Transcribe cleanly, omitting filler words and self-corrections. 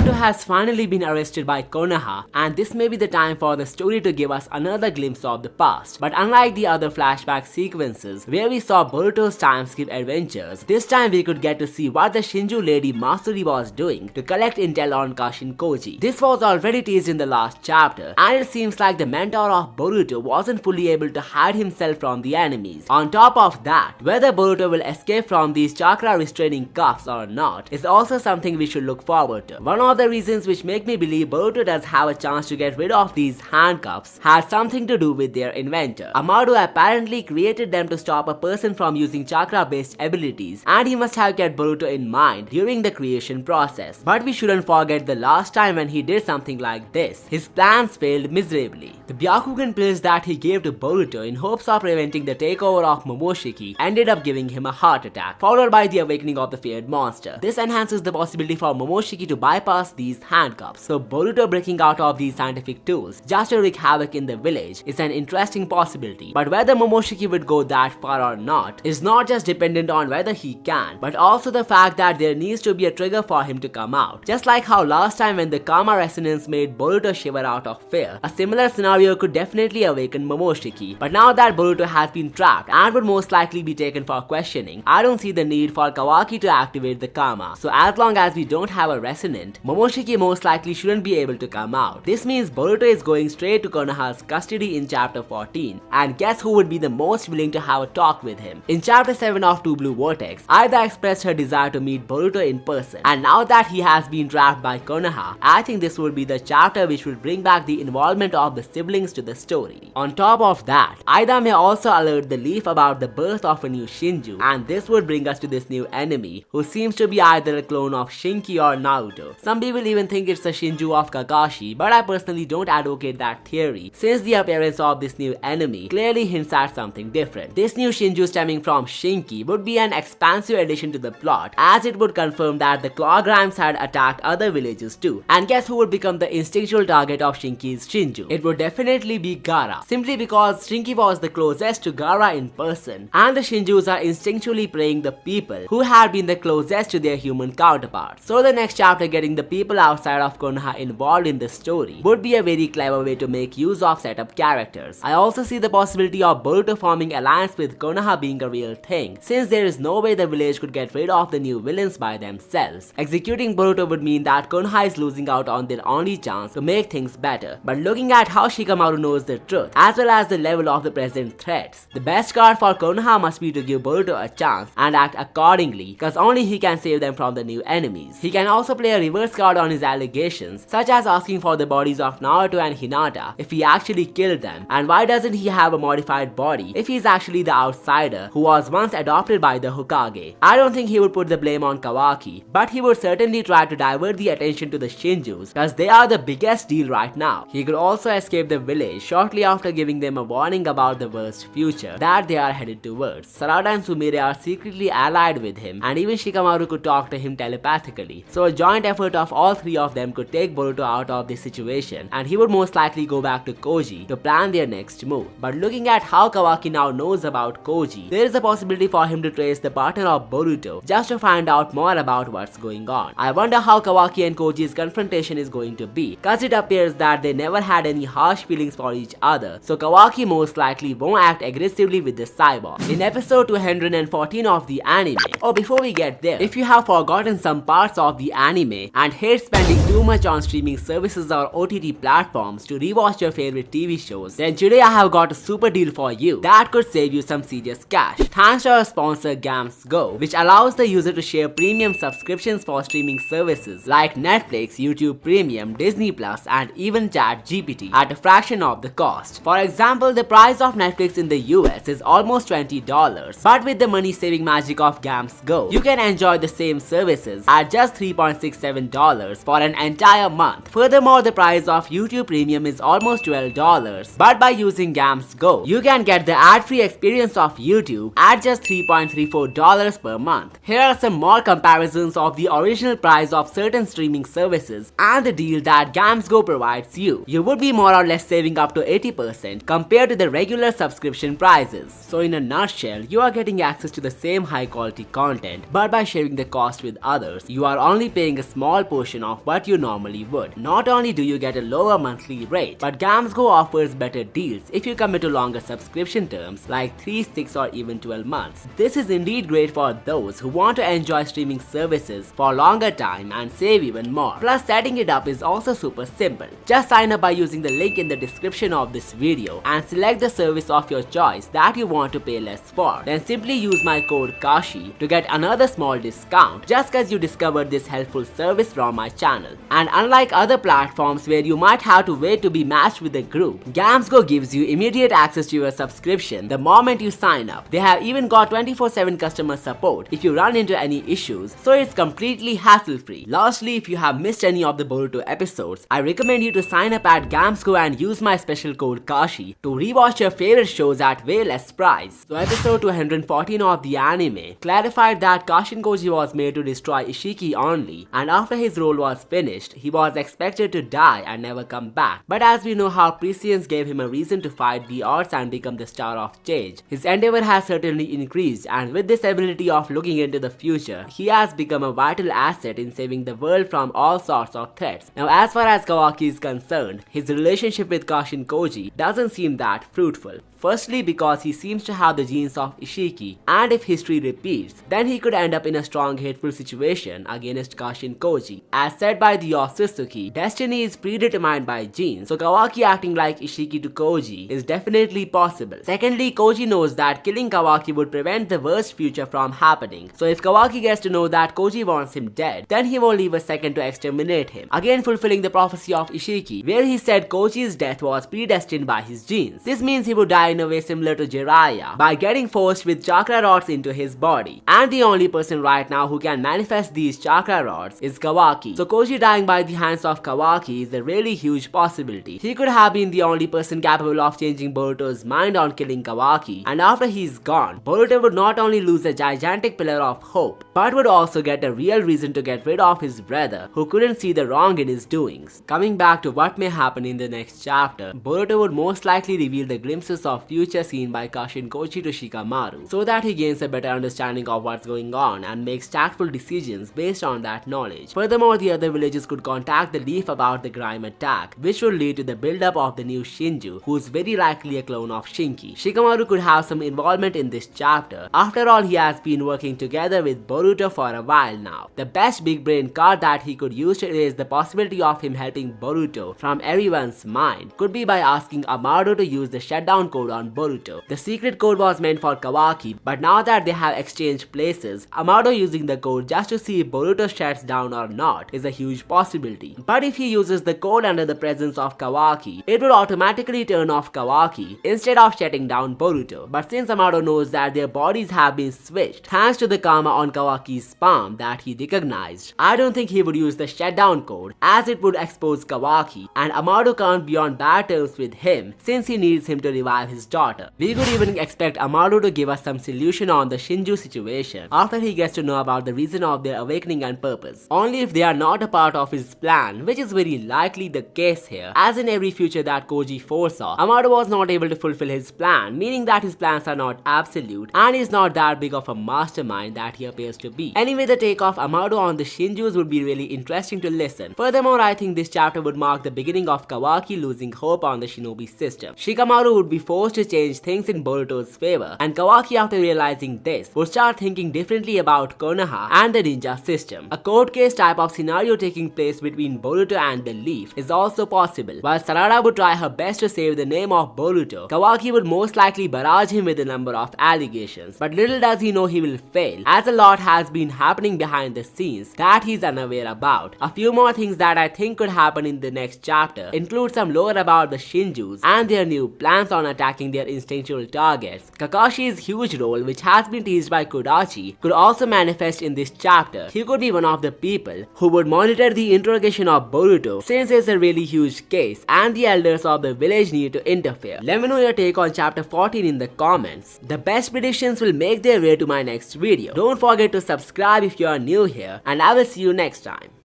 Boruto has finally been arrested by Konoha, and this may be the time for the story to give us another glimpse of the past. But unlike the other flashback sequences where we saw Boruto's timeskip adventures, this time we could get to see what the Shinju lady Matsuri was doing to collect intel on Kashin Koji. This was already teased in the last chapter, and it seems like the mentor of Boruto wasn't fully able to hide himself from the enemies. On top of that, whether Boruto will escape from these chakra restraining cuffs or not is also something we should look forward to. One of the reasons which make me believe Boruto does have a chance to get rid of these handcuffs has something to do with their inventor. Amado apparently created them to stop a person from using chakra based abilities, and he must have kept Boruto in mind during the creation process. But we shouldn't forget the last time when he did something like this. His plans failed miserably. The Byakugan pills that he gave to Boruto in hopes of preventing the takeover of Momoshiki ended up giving him a heart attack, followed by the awakening of the feared monster. This enhances the possibility for Momoshiki to bypass these handcuffs, so Boruto breaking out of these scientific tools just to wreak havoc in the village is an interesting possibility. But whether Momoshiki would go that far or not is not just dependent on whether he can, but also the fact that there needs to be a trigger for him to come out. Just like how last time when the Karma resonance made Boruto shiver out of fear, a similar scenario could definitely awaken Momoshiki. But now that Boruto has been trapped and would most likely be taken for questioning, I don't see the need for Kawaki to activate the Karma. So as long as we don't have a resonant, Momoshiki most likely shouldn't be able to come out. This means Boruto is going straight to Konoha's custody in chapter 14, and guess who would be the most willing to have a talk with him? In chapter 7 of Two Blue Vortex, Eida expressed her desire to meet Boruto in person, and now that he has been trapped by Konoha, I think this would be the chapter which would bring back the involvement of the siblings to the story. On top of that, Eida may also alert the Leaf about the birth of a new Shinju, and this would bring us to this new enemy, who seems to be either a clone of Shinki or Naruto. Some people even think it's a Shinju of Kakashi, but I personally don't advocate that theory, since the appearance of this new enemy clearly hints at something different. This new Shinju stemming from Shinki would be an expansive addition to the plot, as it would confirm that the Clawgrams had attacked other villages too. And guess who would become the instinctual target of Shinki's Shinju? It would definitely be Gaara, simply because Shinki was the closest to Gaara in person, and the Shinjus are instinctually preying the people who had been the closest to their human counterparts. So the next chapter getting the people outside of Konoha involved in the story would be a very clever way to make use of setup characters. I also see the possibility of Boruto forming alliance with Konoha being a real thing, since there is no way the village could get rid of the new villains by themselves. Executing Boruto would mean that Konoha is losing out on their only chance to make things better. But looking at how Shikamaru knows the truth, as well as the level of the present threats, the best card for Konoha must be to give Boruto a chance and act accordingly, because only he can save them from the new enemies. He can also play a reverse card on his allegations, such as asking for the bodies of Naruto and Hinata if he actually killed them, and why doesn't he have a modified body if he's actually the outsider who was once adopted by the Hokage. I don't think he would put the blame on Kawaki, but he would certainly try to divert the attention to the Shinjus, because they are the biggest deal right now. He could also escape the village shortly after giving them a warning about the worst future that they are headed towards. Sarada and Sumire are secretly allied with him, and even Shikamaru could talk to him telepathically. So a joint effort of all three of them could take Boruto out of this situation, and he would most likely go back to Koji to plan their next move. But looking at how Kawaki now knows about Koji, there is a possibility for him to trace the partner of Boruto just to find out more about what's going on. I wonder how Kawaki and Koji's confrontation is going to be, cause it appears that they never had any harsh feelings for each other, so Kawaki most likely won't act aggressively with the cyborg. In episode 214 of the anime, before we get there, if you have forgotten some parts of the anime and hate spending too much on streaming services or OTT platforms to rewatch your favorite TV shows, then today I have got a super deal for you that could save you some serious cash. Thanks to our sponsor GamsGo, which allows the user to share premium subscriptions for streaming services like Netflix, YouTube Premium, Disney Plus, and even ChatGPT at a fraction of the cost. For example, the price of Netflix in the US is almost $20, but with the money saving magic of GamsGo, you can enjoy the same services at just $3.67 for an entire month. Furthermore, the price of YouTube Premium is almost $12, but by using GamsGo, you can get the ad-free experience of YouTube at just $3.34 per month. Here are some more comparisons of the original price of certain streaming services and the deal that GamsGo provides you. You would be more or less saving up to 80% compared to the regular subscription prices. So in a nutshell, you are getting access to the same high quality content, but by sharing the cost with others, you are only paying a small portion of what you normally would. Not only do you get a lower monthly rate, but GamsGo offers better deals if you commit to longer subscription terms like 3, 6 or even 12 months. This is indeed great for those who want to enjoy streaming services for longer time and save even more. Plus, setting it up is also super simple. Just sign up by using the link in the description of this video and select the service of your choice that you want to pay less for. Then simply use my code KASHI to get another small discount just cause you discovered this helpful service from my channel. And unlike other platforms where you might have to wait to be matched with a group, GamsGo gives you immediate access to your subscription the moment you sign up. They have even got 24/7 customer support if you run into any issues, so it's completely hassle-free. Lastly, if you have missed any of the Boruto episodes, I recommend you to sign up at GamsGo and use my special code KASHI to rewatch your favorite shows at way less price. So episode 214 of the anime clarified that Kashin Koji was made to destroy Ishiki only, and after his role was finished, he was expected to die and never come back. But as we know how prescience gave him a reason to fight the odds and become the star of change, his endeavor has certainly increased, and with this ability of looking into the future, he has become a vital asset in saving the world from all sorts of threats. Now as far as Kawaki is concerned, his relationship with Kashin Koji doesn't seem that fruitful. Firstly, because he seems to have the genes of Ishiki, and if history repeats, then he could end up in a strong hateful situation against Kashin Koji. As said by the Otsutsuki, destiny is predetermined by genes, so Kawaki acting like Ishiki to Koji is definitely possible. Secondly, Koji knows that killing Kawaki would prevent the worst future from happening, so if Kawaki gets to know that Koji wants him dead, then he won't leave a second to exterminate him, again fulfilling the prophecy of Ishiki, where he said Koji's death was predestined by his genes. This means he would die in a way similar to Jiraiya by getting forced with chakra rods into his body. And the only person right now who can manifest these chakra rods is Kawaki. So Koji dying by the hands of Kawaki is a really huge possibility. He could have been the only person capable of changing Boruto's mind on killing Kawaki, and after he's gone, Boruto would not only lose a gigantic pillar of hope, but would also get a real reason to get rid of his brother who couldn't see the wrong in his doings. Coming back to what may happen in the next chapter, Boruto would most likely reveal the glimpses of future seen by Kashin Koji to Shikamaru, so that he gains a better understanding of what's going on and makes tactful decisions based on that knowledge. Furthermore, the other villages could contact the Leaf about the Grime attack, which would lead to the build-up of the new Shinju, who's very likely a clone of Shinki. Shikamaru could have some involvement in this chapter. After all, he has been working together with Boruto for a while now. The best big brain card that he could use to erase the possibility of him helping Boruto from everyone's mind could be by asking Amado to use the shutdown code on Boruto. The secret code was meant for Kawaki, but now that they have exchanged places, Amado using the code just to see if Boruto shuts down or not is a huge possibility. But if he uses the code under the presence of Kawaki, it would automatically turn off Kawaki instead of shutting down Boruto. But since Amado knows that their bodies have been switched thanks to the karma on Kawaki's palm that he recognized, I don't think he would use the shutdown code, as it would expose Kawaki, and Amado can't be on bad terms with him since he needs him to revive his daughter. We could even expect Amado to give us some solution on the Shinju situation after he gets to know about the reason of their awakening and purpose. Only if they are not a part of his plan, which is very likely the case here, as in every future that Koji foresaw, Amado was not able to fulfill his plan, meaning that his plans are not absolute and is not that big of a mastermind that he appears to be. Anyway, the take of Amado on the Shinjus would be really interesting to listen. Furthermore, I think this chapter would mark the beginning of Kawaki losing hope on the shinobi system. Shikamaru would be forced to change things in Boruto's favor, and Kawaki, after realizing this, would start thinking differently about Konoha and the ninja system. A court case type of scenario taking place between Boruto and the Leaf is also possible. While Sarada would try her best to save the name of Boruto, Kawaki would most likely barrage him with a number of allegations, but little does he know he will fail, as a lot has been happening behind the scenes that he's unaware about. A few more things that I think could happen in the next chapter include some lore about the Shinjus and their new plans on attacking their instinctual targets. Kakashi's huge role, which has been teased by Kodachi, could also manifest in this chapter. He could be one of the people who would monitor the interrogation of Boruto, since it's a really huge case and the elders of the village need to interfere. Let me know your take on chapter 14 in the comments. The best predictions will make their way to my next video. Don't forget to subscribe if you are new here, and I will see you next time.